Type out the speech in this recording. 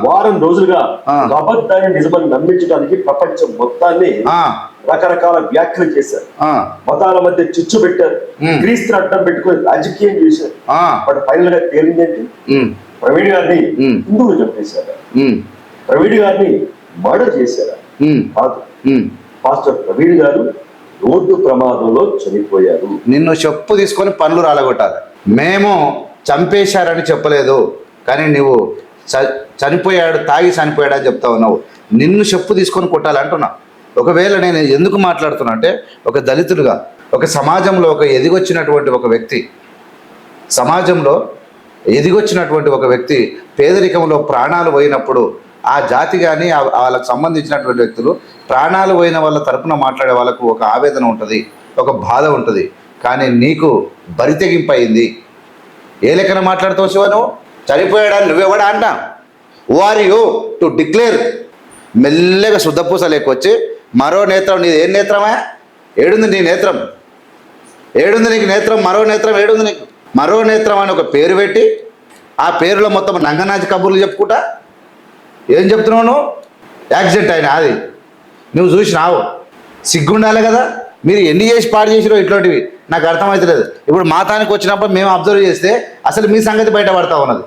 వారం రోజులుగా అబద్ధాన్ని నిజమని నమ్మించడానికి ప్రపంచం మొత్తాన్ని రకరకాల వ్యాఖ్యలు చేశారు. మతాల మధ్య చిచ్చు పెట్టారు, క్రీస్తుని అడ్డం పెట్టుకుని రాజకీయం చేశారు. బట్ ఫైనల్ గా తేలిందేంటి? ప్రవీణ్ గారిని హిందువులు చంపేశారు, ప్రవీణ్ గారిని మర్డర్ చేశారు. కాదు, పాస్టర్ ప్రవీణ్ గారు రోడ్డు ప్రమాదంలో చనిపోయారు. నిన్ను చెప్పు తీసుకొని పనులు రాలగొట్టాలి. మేము చంపేశారని చెప్పలేదు, కానీ నువ్వు చనిపోయాడు, తాగి చనిపోయాడు అని చెప్తా ఉన్నావు. నిన్ను చెప్పు తీసుకొని కొట్టాలంటున్నా. ఒకవేళ నేను ఎందుకు మాట్లాడుతున్నా అంటే, ఒక దళితుడుగా, ఒక సమాజంలో ఒక ఎదిగొచ్చినటువంటి ఒక వ్యక్తి, సమాజంలో ఎదిగొచ్చినటువంటి ఒక వ్యక్తి పేదరికంలో ప్రాణాలు పోయినప్పుడు ఆ జాతి కానీ వాళ్ళకు సంబంధించినటువంటి వ్యక్తులు ప్రాణాలు పోయిన వాళ్ళ తరపున మాట్లాడే వాళ్ళకు ఒక ఆవేదన ఉంటుంది, ఒక బాధ ఉంటుంది. కానీ నీకు బరితెగింపు అయింది. ఏ లెక్కన మాట్లాడుతావు శివ? నువ్వు చనిపోయాడని నువ్వెవడా అంటా? Who are you to declare? మెల్లగా శుద్ధపూస లేకొచ్చి మరో నేత్రం, నీది ఏం నేత్రమా? ఏడుంది నీ నేత్రం? ఏడుంది నీకు నేత్రం? మరో నేత్రం ఏడుంది నీకు? మరో నేత్రం అని ఒక పేరు పెట్టి ఆ పేరులో మొత్తం నంగనాచి కబుర్లు చెప్పుకుంటా ఏం చెప్తున్నావు నువ్వు? యాక్సిడెంట్ అయినా అది నువ్వు చూసినావు, సిగ్గుండాలి కదా. మీరు ఎన్ని చేసి పాడు చేసిరో ఇట్లాంటివి నాకు అర్థమవుతలేదు. ఇప్పుడు మాతానికి వచ్చినప్పుడు మేము అబ్జర్వ్ చేస్తే అసలు మీ సంగతి బయటపడతా ఉన్నది.